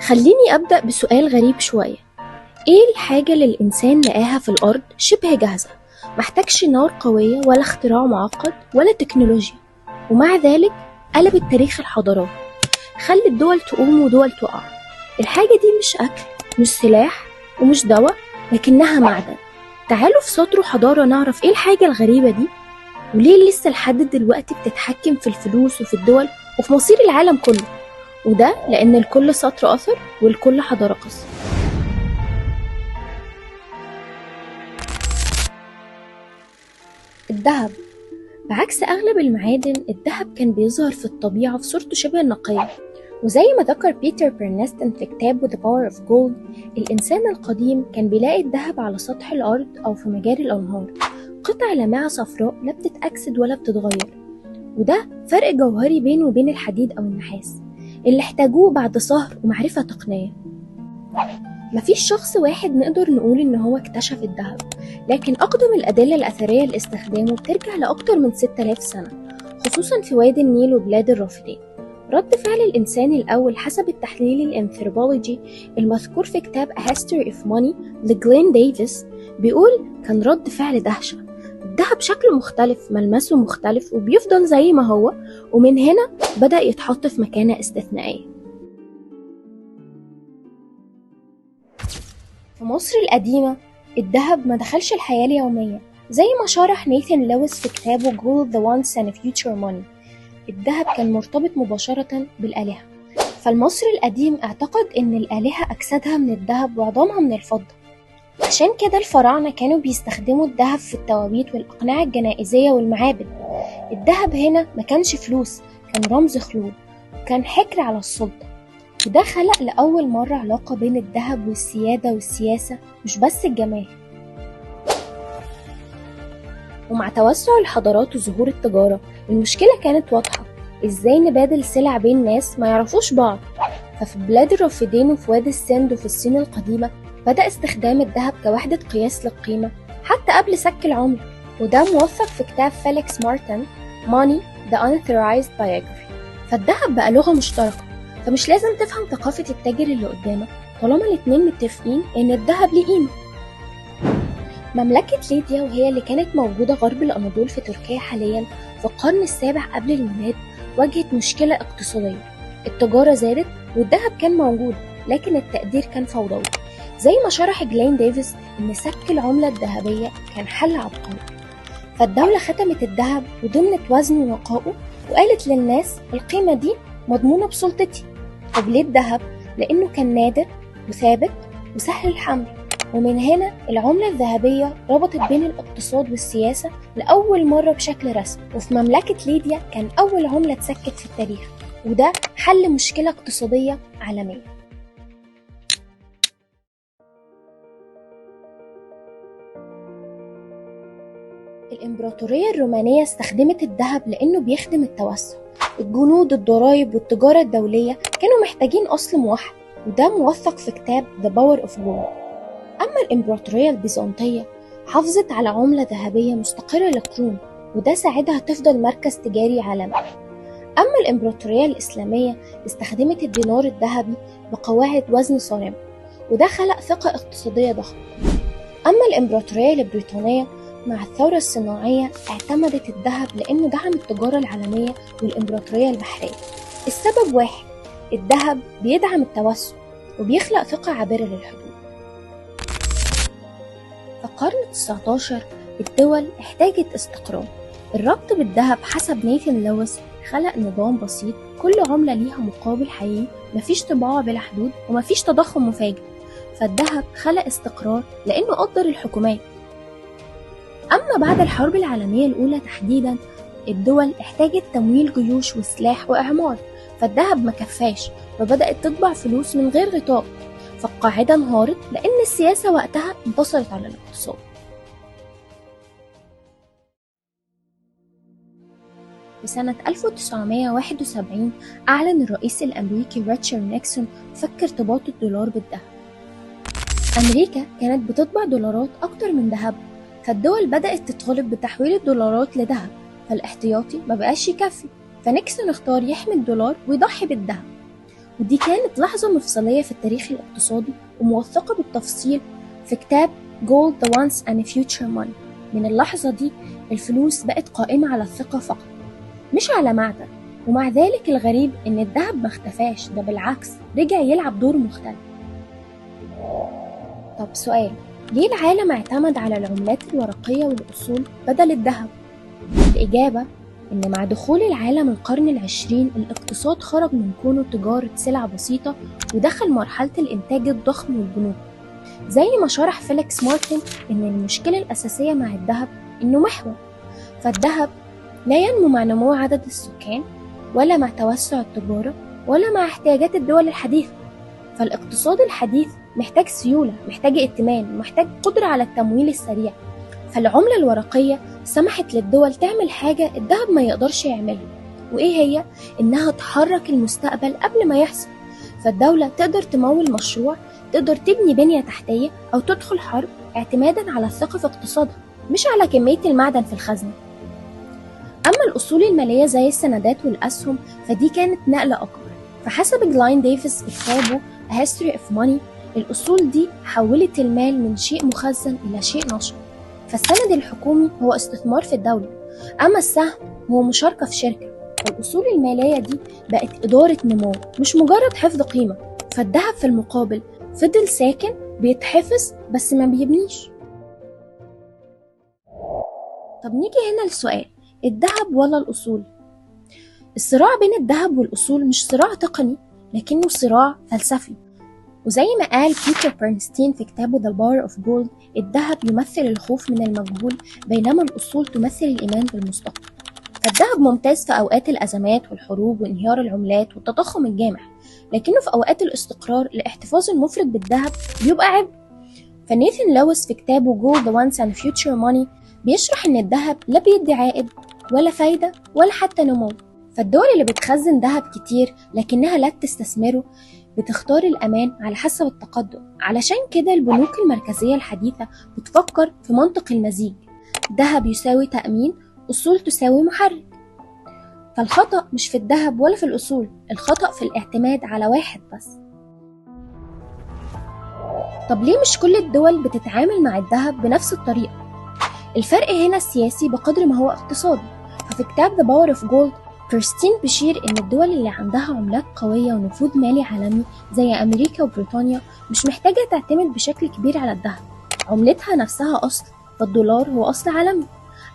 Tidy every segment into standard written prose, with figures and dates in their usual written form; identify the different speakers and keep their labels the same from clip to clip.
Speaker 1: خليني أبدأ بسؤال غريب شوية. إيه الحاجة اللي الإنسان لقاها في الأرض شبه جاهزة، محتاجش نار قوية ولا اختراع معقد ولا تكنولوجيا، ومع ذلك قلبت تاريخ الحضارات، خلت دول تقوم ودول تقع؟ الحاجة دي مش أكل، مش سلاح، ومش دواء، لكنها معدن. تعالوا في سطر حضارة نعرف إيه الحاجة الغريبة دي، وليه لسه لحد دلوقتي بتتحكم في الفلوس وفي الدول وفي مصير العالم كله. وده لأن لكل سطر أثر ولكل حضارة قصة. الذهب، بعكس أغلب المعادن، الذهب كان بيظهر في الطبيعة في صورته شبه النقية، وزي ما ذكر بيتر برنستون في كتابه The Power of Gold، الإنسان القديم كان بيلاقي الذهب على سطح الأرض أو في مجاري الأنهار، قطع لامعة صفراء لا بتتأكسد ولا بتتغير. وده فرق جوهري بينه وبين الحديد أو النحاس اللي احتاجوه بعد سهر ومعرفة تقنية. مفيش شخص واحد نقدر نقول إن هو اكتشف الذهب، لكن أقدم الأدلة الأثرية لاستخدامه بترجع لأكتر من 6000 سنة، خصوصا في وادي النيل وبلاد الرافدين. رد فعل الإنسان الأول حسب التحليل الأنثروبولوجي المذكور في كتاب A History of Money لجلين ديفيس بيقول كان رد فعل دهشة. الذهب شكله مختلف، ملمسه مختلف، وبيفضل زي ما هو، ومن هنا بدأ يتحط في مكانة استثنائية. في مصر القديمة الذهب ما دخلش الحياة اليومية، زي ما شرح نيثان لويس في كتابه Gold the Once and Future Money. الذهب كان مرتبط مباشرة بالآلهة، فالمصري القديم اعتقد إن الآلهة أجسادها من الذهب وعظامها من الفضة. عشان كده الفراعنة كانوا بيستخدموا الذهب في التوابيت والأقنعة الجنائزية والمعابد. الذهب هنا ما كانش فلوس، كان رمز خلود، وكان حكر على السلطة. وده خلق لأول مرة علاقة بين الذهب والسيادة والسياسة، مش بس الجمال. ومع توسع الحضارات وظهور التجارة، المشكلة كانت واضحة: ازاي نبادل سلع بين ناس ما يعرفوش بعض؟ ففي بلاد الرافدين وفي وادي السند وفي الصين القديمة بدأ استخدام الذهب كوحدة قياس للقيمة حتى قبل سك العملة، وده موثق في كتاب فيليكس مارتن Money the Unauthorized Biography. فالذهب بقى لغة مشتركة، فمش لازم تفهم ثقافة التاجر اللي قدامك طالما الاتنين متفقين ان الذهب ليه قيمة. مملكة ليديا، وهي اللي كانت موجودة غرب الأناضول في تركيا حاليا في القرن السابع قبل الميلاد، واجهت مشكلة اقتصادية. التجارة زادت والذهب كان موجود، لكن التقدير كان فوضوي. زي ما شرح جلين ديفيس إن سك العملة الذهبية كان حل عبقري. فالدولة ختمت الذهب وضمنت وزنه ونقائه، وقالت للناس القيمة دي مضمونة بسلطتي. طب ليه الذهب؟ لأنه كان نادر وثابت وسهل الحمل. ومن هنا العملة الذهبية ربطت بين الاقتصاد والسياسة لأول مرة بشكل رسمي. وفي مملكة ليديا كان أول عملة اتسكت في التاريخ، وده حل مشكلة اقتصادية عالمية. الإمبراطورية الرومانية استخدمت الذهب لأنه بيخدم التوسع. الجنود، الضرائب، والتجارة الدولية كانوا محتاجين أصل موحد، وده موثق في كتاب The Power of Gold. أما الإمبراطورية البيزنطية حافظت على عملة ذهبية مستقرة للقرون، وده ساعدها تفضل مركز تجاري عالمي. أما الإمبراطورية الإسلامية استخدمت الدينار الذهبي بقواعد وزن صارمة، وده خلق ثقة اقتصادية ضخمة. أما الإمبراطورية البريطانية مع الثورة الصناعية اعتمدت الذهب لأنه دعم التجارة العالمية والإمبراطورية البحرية. السبب واحد: الذهب بيدعم التوسع وبيخلق ثقة عابرة للحدود. في القرن 19 الدول احتاجت استقرار. الربط بالذهب حسب نيثان لويس خلق نظام بسيط، كل عملة ليها مقابل حقيقي، مفيش طباعة بلا حدود ومفيش تضخم مفاجئ. فالذهب خلق استقرار لأنه قدر الحكومات. أما بعد الحرب العالمية الأولى تحديدا الدول احتاجت تمويل جيوش وسلاح وإعمار، فالذهب مكفاش، فبدأت تطبع فلوس من غير غطاء. فالقاعدة انهارت لأن السياسة وقتها انتصرت على الاقتصاد. في سنة 1971 أعلن الرئيس الأمريكي ريتشارد نيكسون فك ارتباط الدولار بالذهب. أمريكا كانت بتطبع دولارات أكتر من ذهب، فالدول بدأت تطالب بتحويل الدولارات لذهب، فالاحتياطي ما بقاش يكفي، فنيكسون اختار يحمي الدولار ويضحي بالذهب. ودي كانت لحظة مفصلية في التاريخ الاقتصادي وموثقة بالتفصيل في كتاب Gold the Once and Future Money. من اللحظة دي الفلوس بقت قائمة على الثقة فقط مش على معدن. ومع ذلك الغريب إن الذهب ما اختفاش، ده بالعكس رجع يلعب دور مختلف. طب سؤال، ليه العالم اعتمد على العملات الورقية والأصول بدل الذهب؟ الإجابة إن مع دخول العالم القرن العشرين الاقتصاد خرج من كونه تجارة سلع بسيطة ودخل مرحلة الإنتاج الضخم والبنوك. زي ما شرح فيليكس مارتن إن المشكلة الأساسية مع الذهب إنه محور، فالذهب لا ينمو مع نمو عدد السكان ولا مع توسع التجارة ولا مع احتياجات الدول الحديثة. فالاقتصاد الحديث محتاج سيولة، محتاج ائتمان، محتاج قدرة على التمويل السريع. فالعملة الورقية سمحت للدول تعمل حاجة الذهب ما يقدرش يعملها، وإيه هي؟ إنها تحرك المستقبل قبل ما يحصل. فالدولة تقدر تمول مشروع، تقدر تبني بنية تحتية أو تدخل حرب اعتمادا على الثقة في اقتصادها مش على كمية المعدن في الخزنة. أما الأصول المالية زي السندات والأسهم فدي كانت نقلة أكبر. فحسب جلاين ديفيس في كتابه A History of Money، الأصول دي حولت المال من شيء مخزن إلى شيء نشط. فالسند الحكومي هو استثمار في الدولة، أما السهم هو مشاركة في شركة. والأصول المالية دي بقت إدارة نمو مش مجرد حفظ قيمة. فالذهب في المقابل فضل ساكن بيتحفظ بس ما بيبنيش. طب نيجي هنا للسؤال، الذهب ولا الأصول؟ الصراع بين الذهب والأصول مش صراع تقني لكنه صراع فلسفي. وزي ما قال بيتر برنستين في كتابه The Power of Gold، الذهب يمثل الخوف من المجهول بينما الأصول تمثل الإيمان بالمستقبل. فالذهب ممتاز في أوقات الأزمات والحروب وانهيار العملات والتضخم الجامح، لكنه في أوقات الاستقرار الاحتفاظ المفرط بالذهب بيبقى عبء. فنيثن لويس في كتابه Gold the Once and Future Money بيشرح إن الذهب لا بيدي عائد ولا فايدة ولا حتى نمو. فالدول اللي بتخزن ذهب كتير لكنها لا تستثمره بتختار الأمان على حسب التقدم. علشان كده البنوك المركزية الحديثة بتفكر في منطق المزيج، ذهب يساوي تأمين، أصول تساوي محرك. فالخطأ مش في الذهب ولا في الأصول، الخطأ في الاعتماد على واحد بس. طب ليه مش كل الدول بتتعامل مع الذهب بنفس الطريقة؟ الفرق هنا السياسي بقدر ما هو اقتصادي. ففي كتاب The Power of Gold كريستين بيشير إن الدول اللي عندها عملات قوية ونفوذ مالي عالمي زي أمريكا وبريطانيا مش محتاجة تعتمد بشكل كبير على الذهب، عملتها نفسها أصل، فالدولار هو أصل عالمي.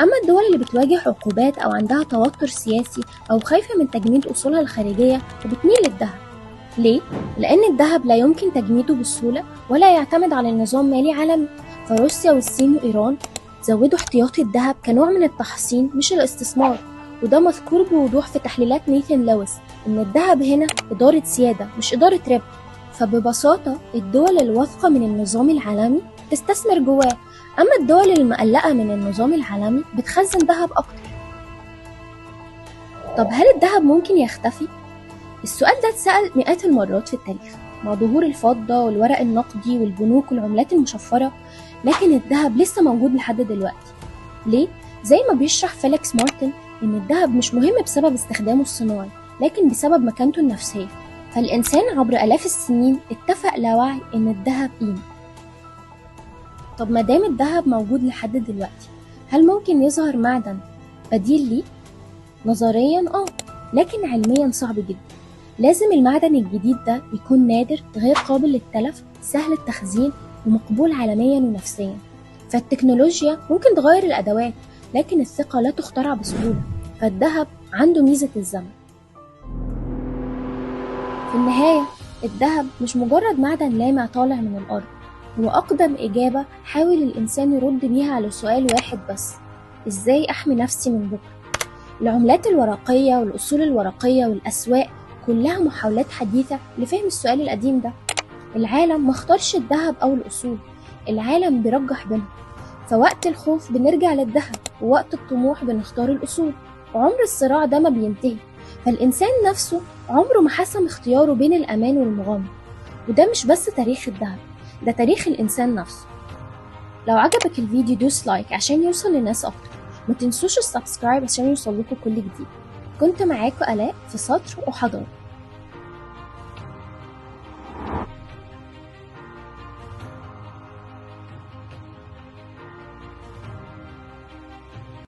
Speaker 1: أما الدول اللي بتواجه عقوبات أو عندها توتر سياسي أو خايفة من تجميد أصولها الخارجية فبتميل للذهب. ليه؟ لأن الذهب لا يمكن تجميده بسهولة ولا يعتمد على النظام مالي عالمي. فروسيا والصين وإيران زودوا احتياطي الذهب كنوع من التحصين مش الاستثمار، وده مذكور بوضوح في تحليلات نيثن لويس إن الذهب هنا إدارة سيادة مش إدارة ربح. فببساطة الدول الواثقة من النظام العالمي تستثمر جواه، أما الدول المقلقة من النظام العالمي بتخزن ذهب أكتر. طب هل الذهب ممكن يختفي؟ السؤال ده اتسأل مئات المرات في التاريخ مع ظهور الفضة والورق النقدي والبنوك والعملات المشفرة، لكن الذهب لسه موجود لحد دلوقتي. ليه؟ زي ما بيشرح فيليكس مارتن إن الذهب مش مهم بسبب استخدامه الصناعي لكن بسبب مكانته النفسية. فالإنسان عبر آلاف السنين اتفق لا وعي إن الذهب قيمة. طب ما دام الذهب موجود لحد دلوقتي هل ممكن يظهر معدن بديل ليه؟ نظريا لكن علميا صعب جدا. لازم المعدن الجديد ده يكون نادر، غير قابل للتلف، سهل التخزين، ومقبول عالميا ونفسيا. فالتكنولوجيا ممكن تغير الأدوات لكن الثقة لا تخترع بسهولة. فالذهب عنده ميزة الزمن. في النهاية الذهب مش مجرد معدن لامع طالع من الأرض، هو أقدم إجابة حاول الإنسان يرد بيها على سؤال واحد بس: إزاي أحمي نفسي من بكرة؟ العملات الورقية والأصول الورقية والأسواق كلها محاولات حديثة لفهم السؤال القديم ده. العالم ما اختارش الذهب أو الأصول، العالم بيرجح بينهم. فوقت الخوف بنرجع للذهب، ووقت الطموح بنختار الأصول، وعمر الصراع ده ما بينتهي. فالإنسان نفسه عمره ما حسم اختياره بين الأمان والمغامرة. وده مش بس تاريخ الذهب، ده تاريخ الإنسان نفسه. لو عجبك الفيديو دوس لايك عشان يوصل لناس أكتر. ما تنسوش السبسكرايب عشان يوصل لكم كل جديد. كنت معاكم آلاء في سطر وحضارة.